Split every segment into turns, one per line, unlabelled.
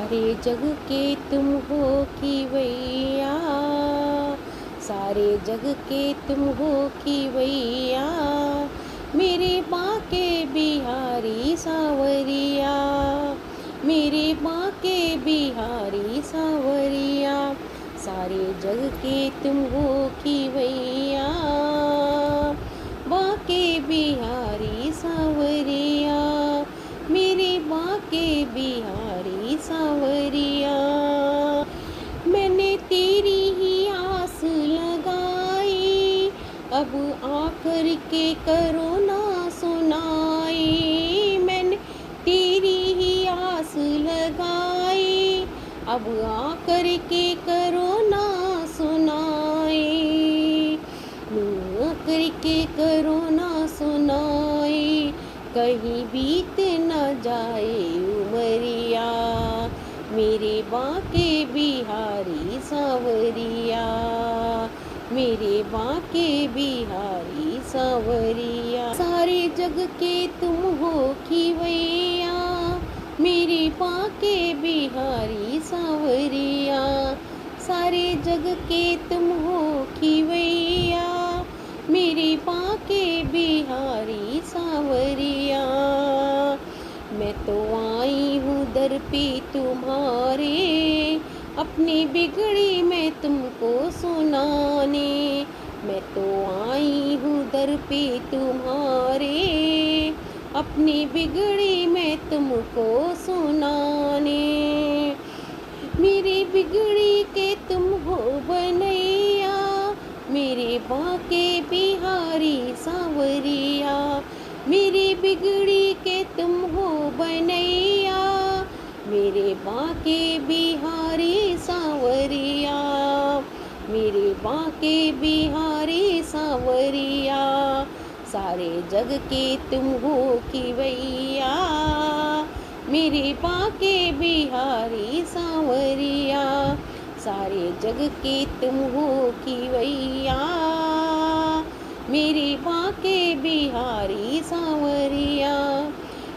सारे जग के तुम हो खिवैया, सारे जग के तुम हो खिवैया, मेरे बाके बिहारी सावरिया, मेरे बाके बिहारी सावरिया। सारे जग के तुम हो खिवैया, बाके बिहारी सावरिया, मेरे बाके बिहारी सावरिया। मैंने तेरी ही आस लगाई, अब आकर के करो ना सुनाई। मैंने तेरी ही आस लगाई, अब आकर के करो ना सुनाई। आकर के करो ना सुनाई, कहीं बीत न जाए उमरिया, मेरे बाके बिहारी सावरिया, मेरे बाके बिहारी सावरिया। सारे जग के तुम हो खिवैया, मेरे बाके बिहारी सावरिया। सारे जग के तुम हो खिवैया, मेरे बाके बिहारी सावरिया। मैं तो आई हूँ दर पे तुम्हारे, अपनी बिगड़ी मैं तुमको सुनाने। मैं तो आई हूँ दर पे तुम्हारे, अपनी बिगड़ी मैं तुमको सुनाने। मेरी बिगड़ी के तुम हो बनैया, मेरे बाके बिहारी सावरिया। मेरी बिगड़ी के तुम हो बनैया, मेरे बाके बिहारी सावरिया, मेरे बाके बिहारी सावरिया। सारे जग के तुम हो खिवैया, मेरे बाके बिहारी सावरिया। सारे जग के तुम हो खिवैया, मेरे बाके बिहारी सावरिया।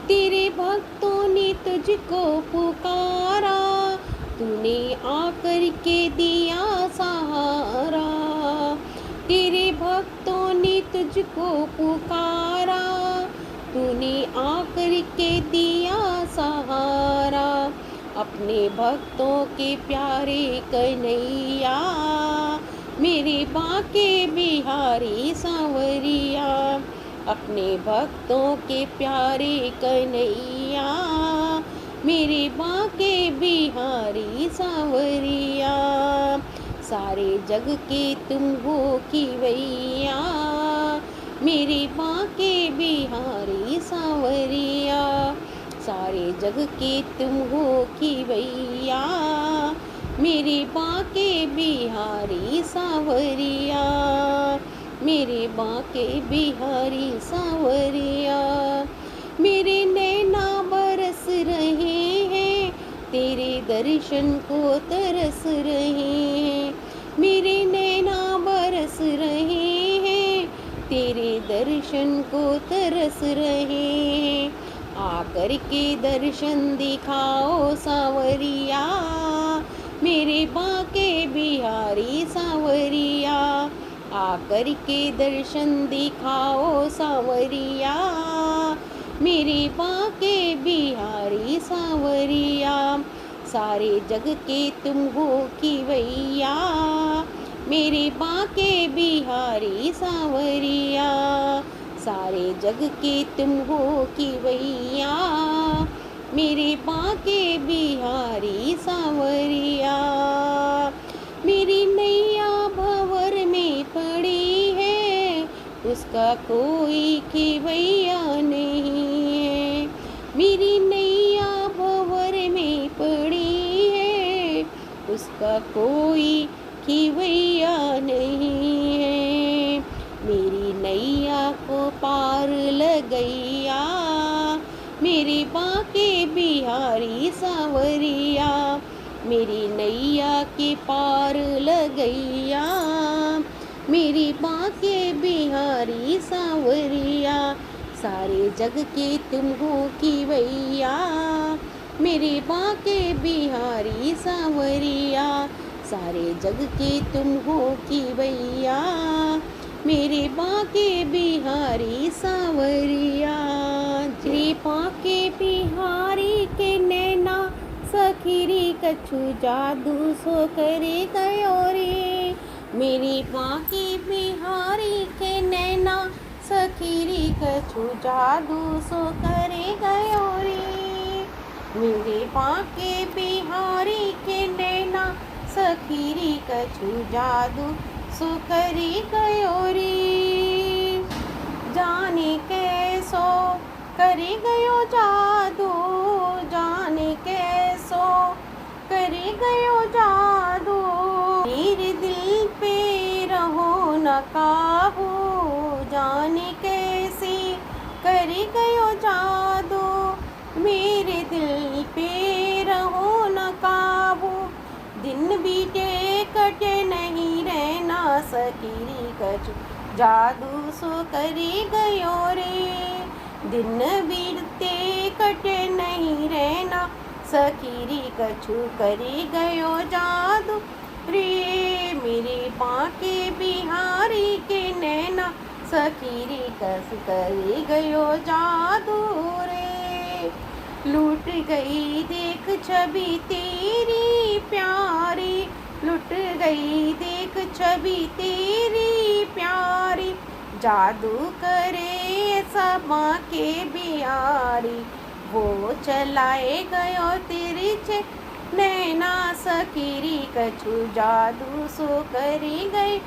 तेरे भक्तों ने तुझको पुकारा, तूने आकर के दिया सहारा। तेरे भक्तों ने तुझको पुकारा, तूने आकर के दिया सहारा। अपने भक्तों के प्यारे कन्हैया, मेरे बाके बिहारी सावरिया। अपने भक्तों के प्यारे कन्हैया, मेरे बाके बिहारी सावरिया। सारे जग के तुम हो खिवैया, मेरे बाके बिहारी सावरिया। सारे जग के तुम हो खिवैया, मेरे बाके बिहारी सावरिया, मेरे बाके बिहारी सावरिया। मेरे नैना बरस रहे हैं, तेरे दर्शन को तरस रहे हैं। मेरे नैना बरस रहे हैं, तेरे दर्शन को तरस रहे हैं। आकर के दर्शन दिखाओ सावरिया, मेरे बाके बिहारी सावरिया। आकर के दर्शन दिखाओ सावरिया, मेरे बाके बिहारी सावरिया। सारे जग के तुम हो खिवैया, मेरे बाके बिहारी सावरिया। सारे जग के तुम हो खिवैया, मेरे बाके बिहारी सावरिया। मेरी नैया भंवर में पड़ी है, उसका कोई खिवैया नहीं है। मेरी नैया भंवर में पड़ी है, उसका कोई खिवैया नहीं है। मेरी नैया को पार लगैया, मेरे बाके बिहारी सावरिया। मेरी नैया के पार लगैया, मेरी बाके बिहारी सावरिया। सारे जग के तुम हो खिवैया, मेरे बाके बिहारी। सांवरिया, सारे जग के तुम हो कि भैया, मेरे बाके बिहारी सांवरिया। मेरे बाके बिहारी के नैना, सखीरी कछु जादू सो करे गयो रे। मेरे बाके बिहारी के नैना, सखीरी कछु जादू सो करे गयो रे। मेरे बाके बिहारी के नैना, सखीरी कछु जादू सो करे गयो रे। जाने कैसो करे गयो जादू, जाने कैसो करे गयो जादू, मेरे दिल पे रहो न काबू। जाने कैसे करे गयो जादू, मेरे दिल पे रहो न काबू। दिन बीते कटे नहीं रहना, सखीरी कछु जादू सो करे गयो रे। दिन बीते कटे नहीं रहना, सखीरी कछु करे गयो जादू रे। मेरे बाके बिहारी के नैना, सखीरी कछु करे गयो जादू रे। लूट गई देख छवि तेरी प्यारी, लुट गई देख छवि तेरी प्यारी, जादू करे सब के बिहारी। वो चलाए गयो तिरछे नैना, सखीरी कछु जादू सो करी गई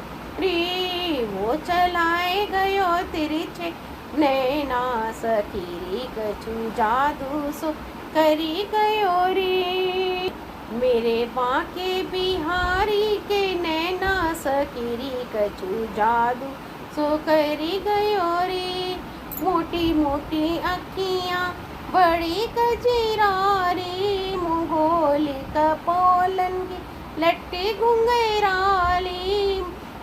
रे। वो चलाए गयो तिरछे नैना, सखीरी कछु जादू सो करी गयो रे। मेरे बाके बिहारी के नैना, सखीरी कछु जादू सो करी गयो रे। मोटी मोटी अखियाँ बड़ी कजरारी, मुगोल कपोलन की लट्टी घुंघराली,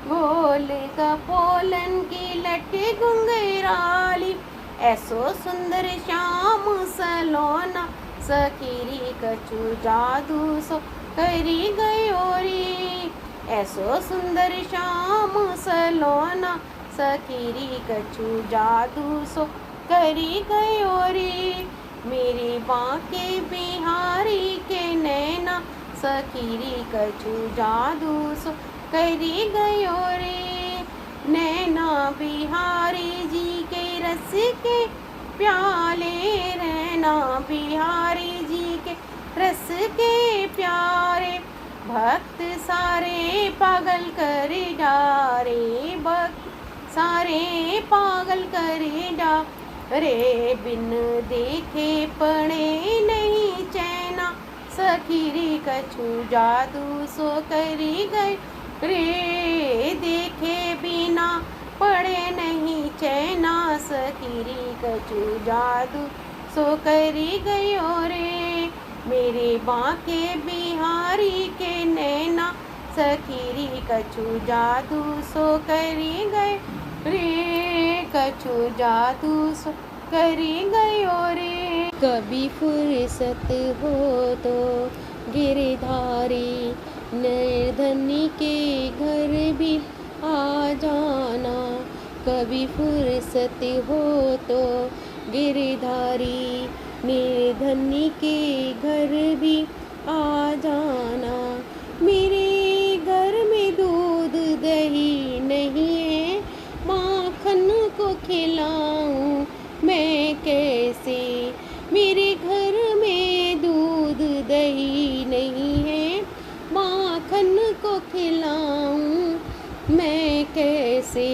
गोल कपोलन की लट्टी घुंघराली। ऐसो सुंदर श्याम सलोना, सखीरी कछु जादू सो करी गयो रे। ऐसो सुंदर श्याम सलोना, सखीरी कछु जादू सो करी गयो रे। मेरे बाके बिहारी के नैना, सखीरी कछु जादू सो करी गयो रे। नैना बिहारी जी के रस के प्याले, नैना बिहारी जी के रस के प्यारे, भक्त सारे पागल करे डारे, भक्त सारे पागल करे डारे। बिन देखे पड़े नहीं चैना, सखीरी कछु जादू सो करी गई रे। देखे बिना पड़े नहीं चैना, सखीरी कछु जादू सो करी गयो रे। मेरे बाके बिहारी के नैना, सखीरी कछु जादू सो करी गए रे। कछु जादू सो करी गयो रे। कभी फुर्सत हो तो गिरधारी, निर्धनी के घर भी आ जाना। कभी फुर्सत हो तो गिरधारी, निर्धनी के घर भी आ जाना। मेरे घर में दूध दही नहीं है, माखन को खिलाऊं मैं कैसे। मेरे घर में दूध दही नहीं है, माखन को खिलाऊं मैं कैसे।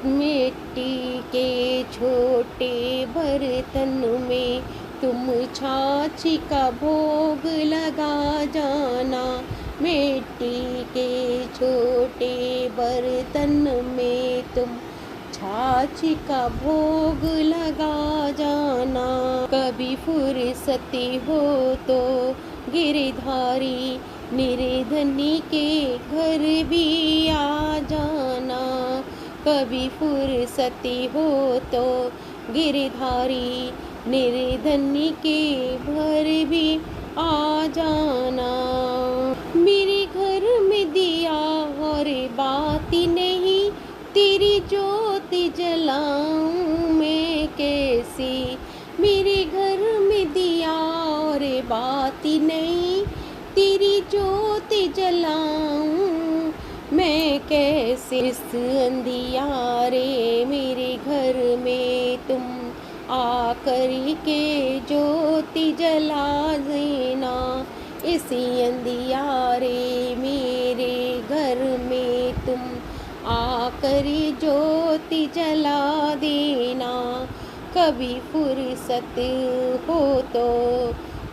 मिट्टी के छोटे बर्तन में तुम छाछ का भोग लगा जाना। मिट्टी के छोटे बर्तन में तुम छाछ का भोग लगा जाना। कभी फुर्सती हो तो गिरधारी, निर्धनी के घर भी आ जाना। कभी फुर्सती हो तो गिरधारी, निर्धनी के घर भी आ जाना। मेरे घर में दिया और बाती नहीं, तेरी ज्योत जलाऊं मैं कैसे। मेरे घर में दिया और बाती नहीं, तेरी ज्योत जलाऊं मैं कैसे। इस अंधियारे मेरे घर में तुम आकर के ज्योति जला देना। इसी अंधियारे मेरे घर में तुम आकर ज्योति जला देना। कभी फुर्सत हो तो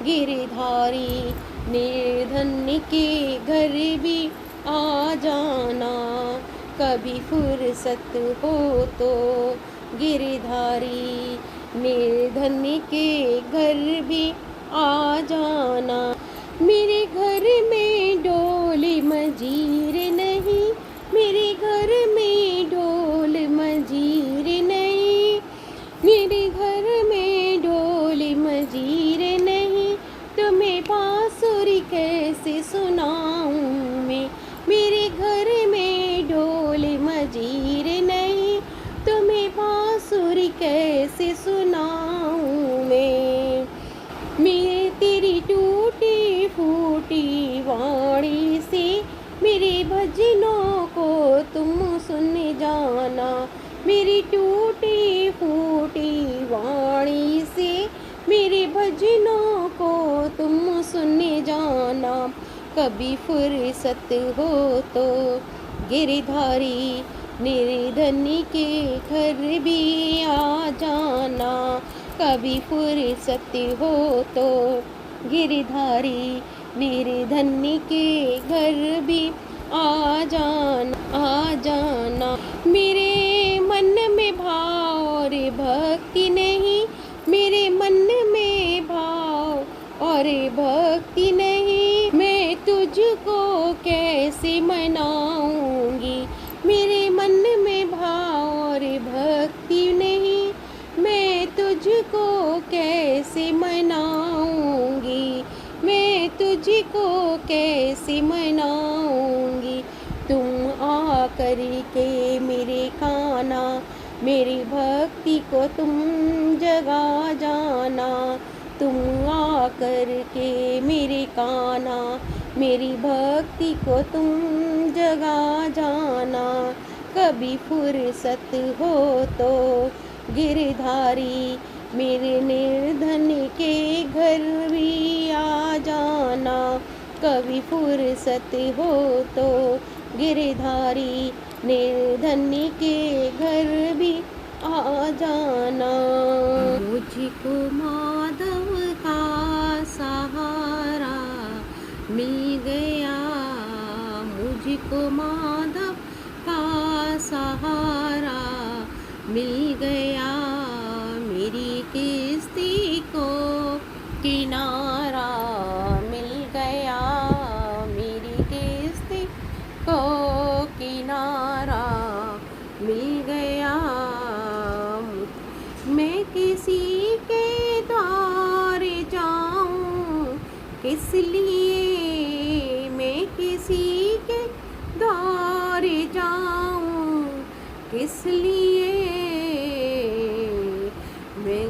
गिरधारी निर्धन के घर भी आ जाना। कभी फुर्सत हो तो गिरधारी निर्धन के घर भी आ जाना। मेरे घर में ढोल मजीर नहीं, मेरे घर में ढोल मजीर नहीं, मेरे घर में ढोल मजीर नहीं, तुम्हें बांसुरी कैसे सुनाऊं मैं। मेरे घर में ढोल मजीर नहीं, तुम्हें बांसुरी कैसे सुनाऊं मैं। मैं तेरी टूटी फूटी वाणी से मेरे भजनों को तुम सुन जाना। मेरी टूटी फूटी वाणी से मेरे भजनों को तुम सुन जाना। कभी फुर्सत हो तो गिरधारी निर्धन के घर भी आ जाना। कभी फुर्सत हो तो गिरधारी निर्धन के घर भी आ जाना। मेरे मन में भाव और भक्ति नहीं, मेरे मन में भाव और भक्ति नहीं, मैं तुझको कैसे मनाऊंगी। मेरे मन में भाव और भक्ति नहीं, मैं तुझको कैसे मनाऊंगी। मैं तुझको कैसे मनाऊंगी। तुम आकर के मेरे काना, मेरी भक्ति को तुम जगा जाना। तुम आकर के मेरे काना, मेरी भक्ति को तुम जगा जाना। कभी फुर्सत हो तो गिरधारी मेरे निर्धन के घर भी आ जाना। कभी फुर्सत हो तो गिरधारी निर्धन के घर भी आ जाना। मुझको माधव का सहारा मिल गया, मुझको माधव का सहारा मिल गया। मेरी किस्ती को किनारा मिल गया, मेरी किस्ती को किनारा मिल गया। मैं किसी के द्वार जाऊं किस लिए, मैं किसी के द्वार जाऊं किस लिए। मैं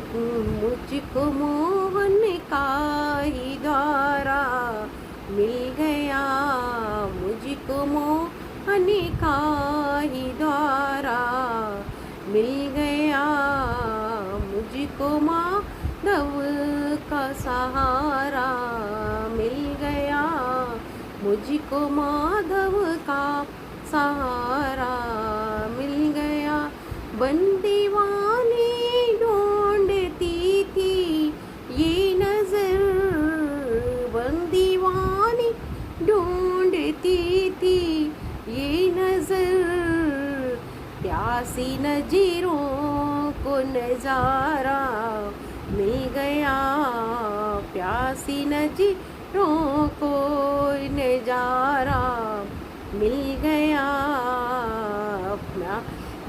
मुझको मोहन का ही द्वारा मिल गया, मुझको मोहन का ही द्वारा मिल गया। मुझको माधव का सहारा मिल गया, मुझको माधव का सहारा मिल गया। बंदीवानी ढूंढती थी ये नजर, बंदीवानी ढूंढती थी ये नजर। प्यासी नजरों को नजारा मिल गया, प्यासी नजरों को नजारा मिल गया।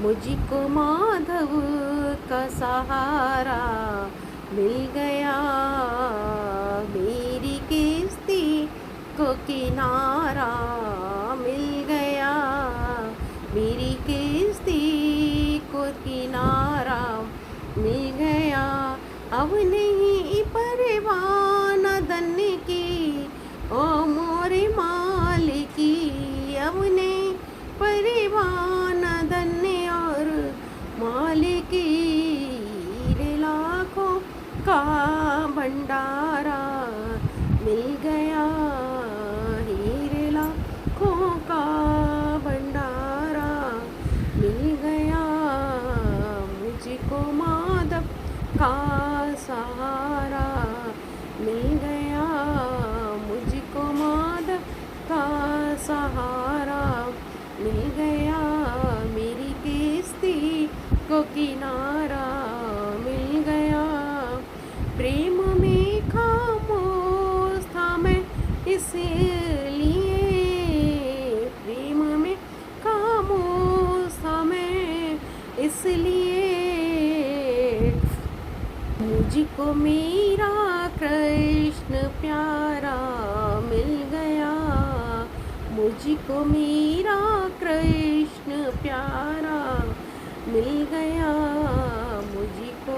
मुझको माधव का सहारा मिल गया। मेरी किस्ती को किनारा मिल गया, मेरी किस्ती को किनारा मिल गया। अब नहीं परवाह न धन की ओ मोरे मालिकी, अब नहीं परवाह न धन और मालिकी। रे लाखों का भंडारा मिल गया, हीरे लाखों का भंडारा मिल गया। मुझको माधव का सहारा मिल गया, मुझको माधव का सहारा मिल गया। मेरी किस्ती को किनारा मिल गया। प्रेम में खामोश था मैं इसलिए, प्रेम में खामोश था मैं इसलिए। मुझको मेरा कृष्ण प्यारा मिल गया, मुझको मेरा कृष्ण प्यारा मिल गया। मुझको